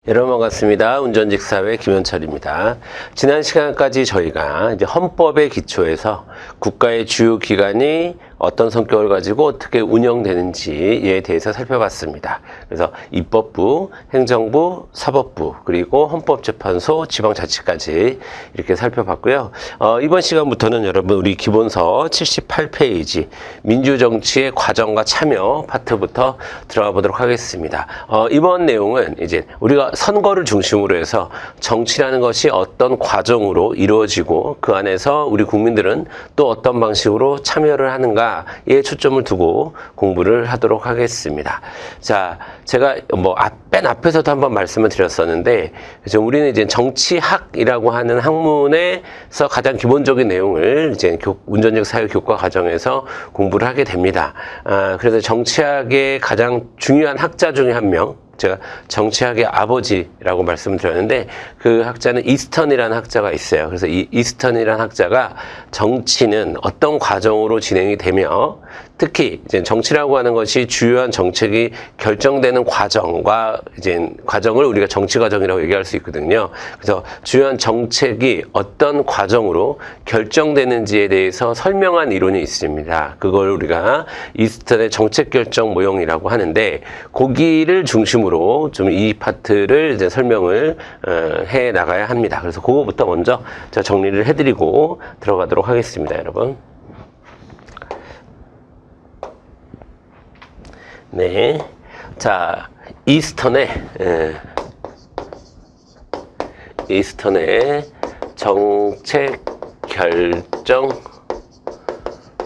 여러분 반갑습니다. 운전직사회 김현철입니다. 지난 시간까지 저희가 이제 헌법의 기초에서 국가의 주요 기관이 어떤 성격을 가지고 어떻게 운영되는지에 대해서 살펴봤습니다. 그래서 입법부, 행정부, 사법부, 그리고 헌법재판소, 지방자치까지 이렇게 살펴봤고요. 이번 시간부터는 여러분 우리 기본서 78페이지 민주정치의 과정과 참여 파트부터 들어가 보도록 하겠습니다. 이번 내용은 이제 우리가 선거를 중심으로 해서 정치라는 것이 어떤 과정으로 이루어지고 그 안에서 우리 국민들은 또 어떤 방식으로 참여를 하는가에 초점을 두고 공부를 하도록 하겠습니다. 자, 제가 맨 앞에서도 한번 말씀을 드렸었는데, 우리는 이제 정치학이라고 하는 학문에서 가장 기본적인 내용을 이제 운전적 사회 교과 과정에서 공부를 하게 됩니다. 그래서 정치학의 가장 중요한 학자 중에 한 명, 제가 정치학의 아버지라고 말씀드렸는데 그 학자는 이스턴이라는 학자가 있어요. 그래서 이 이스턴이라는 학자가 정치는 어떤 과정으로 진행이 되며 특히 이제 정치라고 하는 것이 주요한 정책이 결정되는 과정과 이제 과정을 우리가 정치 과정이라고 얘기할 수 있거든요. 그래서 주요한 정책이 어떤 과정으로 결정되는지에 대해서 설명한 이론이 있습니다. 그걸 우리가 이스턴의 정책 결정 모형이라고 하는데 거기를 중심으로 좀 이 파트를 이제 설명을 해 나가야 합니다. 그래서 그거부터 먼저 제가 정리를 해드리고 들어가도록 하겠습니다, 여러분. 네, 자 이스턴의 정책 결정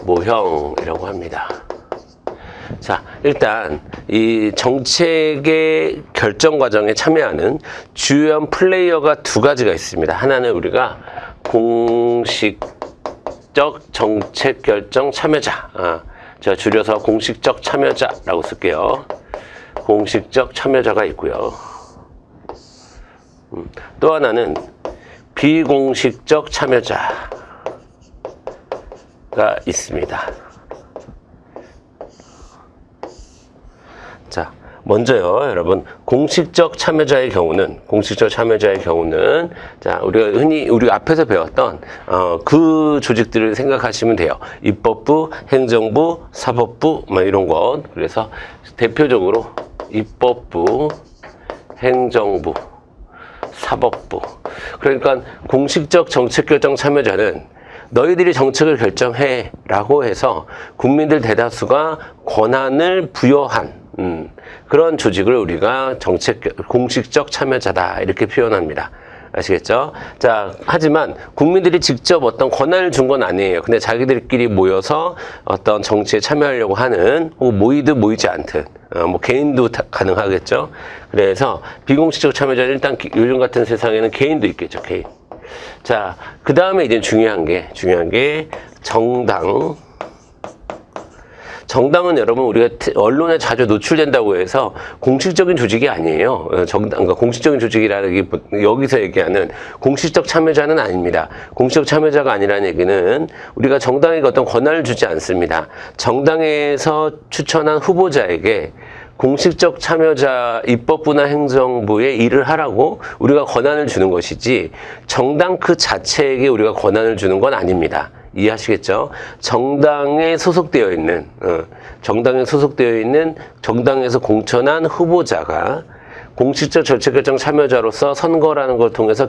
모형이라고 합니다. 자, 일단 이 정책의 결정 과정에 참여하는 주요한 플레이어가 두 가지가 있습니다. 하나는 우리가 공식적 정책 결정 참여자, 제가 줄여서 공식적 참여자라고 쓸게요. 공식적 참여자가 있고요. 또 하나는 비공식적 참여자가 있습니다. 자, 먼저요, 여러분, 공식적 참여자의 경우는, 자, 우리가 앞에서 배웠던, 그 조직들을 생각하시면 돼요. 입법부, 행정부, 사법부, 이런 것. 그래서 대표적으로 입법부, 행정부, 사법부. 그러니까 공식적 정책결정 참여자는 너희들이 정책을 결정해 라고 해서 국민들 대다수가 권한을 부여한 그런 조직을 우리가 공식적 참여자다 이렇게 표현합니다. 아시겠죠? 자, 하지만 국민들이 직접 어떤 권한을 준 건 아니에요. 근데 자기들끼리 모여서 어떤 정치에 참여하려고 하는, 혹은 모이든 모이지 않든, 개인도 가능하겠죠? 그래서 비공식적 참여자는 일단 요즘 같은 세상에는 개인도 있겠죠, 개인. 자, 그 다음에 이제 중요한 게 정당은 여러분 우리가 언론에 자주 노출된다고 해서 공식적인 조직이 아니에요. 그러니까 공식적인 조직이라는 게 여기서 얘기하는 공식적 참여자는 아닙니다. 공식적 참여자가 아니라는 얘기는 우리가 정당에게 어떤 권한을 주지 않습니다. 정당에서 추천한 후보자에게 공식적 참여자 입법부나 행정부에 일을 하라고 우리가 권한을 주는 것이지 정당 그 자체에게 우리가 권한을 주는 건 아닙니다. 이해하시겠죠? 정당에 소속되어 있는 정당에서 공천한 후보자가 공식적 정책결정 참여자로서 선거라는 걸 통해서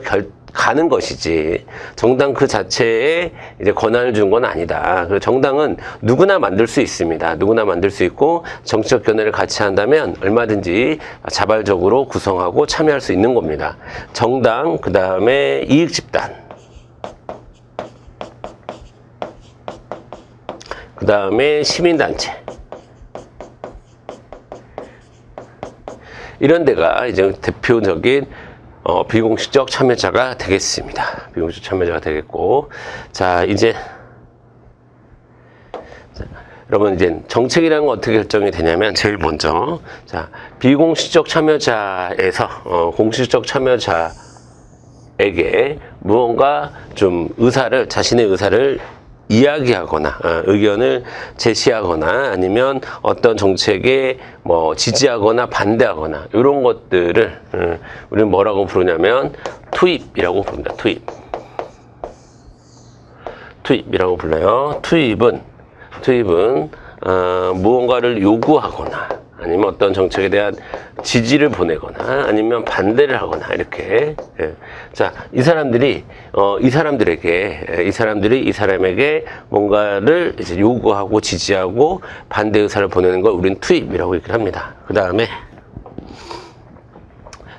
가는 것이지 정당 그 자체에 이제 권한을 준 건 아니다. 그래서 정당은 누구나 만들 수 있습니다. 누구나 만들 수 있고 정치적 견해를 같이 한다면 얼마든지 자발적으로 구성하고 참여할 수 있는 겁니다. 정당, 그 다음에 이익집단, 그 다음에 시민단체, 이런 데가 이제 대표적인 비공식적 참여자가 되겠습니다. 비공식적 참여자가 되겠고, 자, 여러분 이제 정책이라는 건 어떻게 결정이 되냐면 제일 먼저, 자, 비공식적 참여자에서 공식적 참여자에게 무언가 좀 자신의 의사를 이야기하거나 의견을 제시하거나 아니면 어떤 정책에 뭐 지지하거나 반대하거나 이런 것들을 우리는 뭐라고 부르냐면 투입이라고 부릅니다. 투입이라고 불러요. 투입은 무언가를 요구하거나 아니면 어떤 정책에 대한 지지를 보내거나 아니면 반대를 하거나 이렇게. 자, 이 사람들이 이 사람에게 뭔가를 이제 요구하고 지지하고 반대 의사를 보내는 걸 우리는 투입이라고 얘기를 합니다. 그 다음에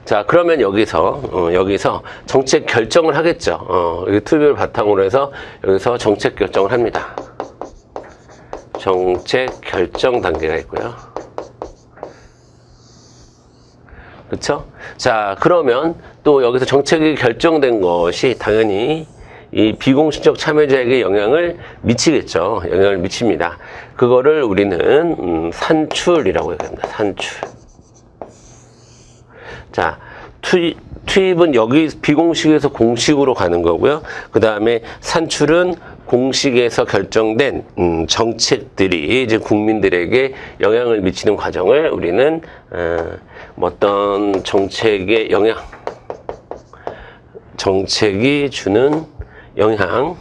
자, 그러면 여기서 정책 결정을 하겠죠. 투입을 바탕으로 해서 여기서 정책 결정을 합니다. 정책 결정 단계가 있고요. 그쵸? 자, 그러면 또 여기서 정책이 결정된 것이 당연히 이 비공식적 참여자에게 영향을 미치겠죠. 영향을 미칩니다. 그거를 우리는 산출이라고 얘기합니다. 산출. 자, 투입은 여기 비공식에서 공식으로 가는 거고요. 그 다음에 산출은 공식에서 결정된 정책들이 이제 국민들에게 영향을 미치는 과정을 우리는 어떤 정책의 영향, 정책이 주는 영향,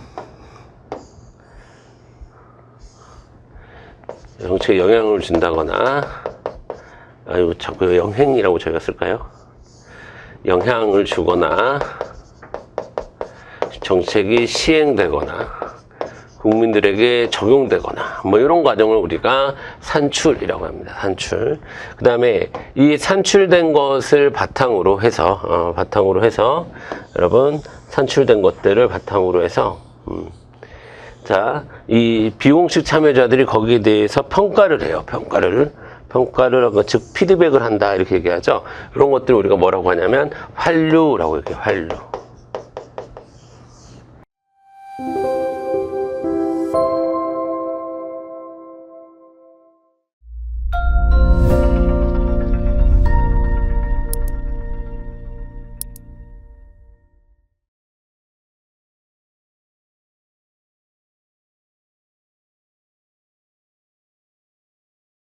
정책에 영향을 준다거나, 아유 자꾸 영향이라고 저희가 쓸까요? 영향을 주거나 정책이 시행되거나 국민들에게 적용되거나 뭐 이런 과정을 우리가 산출이라고 합니다. 산출. 그 다음에 이 산출된 것을 바탕으로 해서 여러분 산출된 것들을 바탕으로 해서 자, 이 비공식 참여자들이 거기에 대해서 평가를 해요. 평가를 하고 즉 피드백을 한다 이렇게 얘기하죠. 이런 것들을 우리가 뭐라고 하냐면 환류라고 얘기해요. 환류.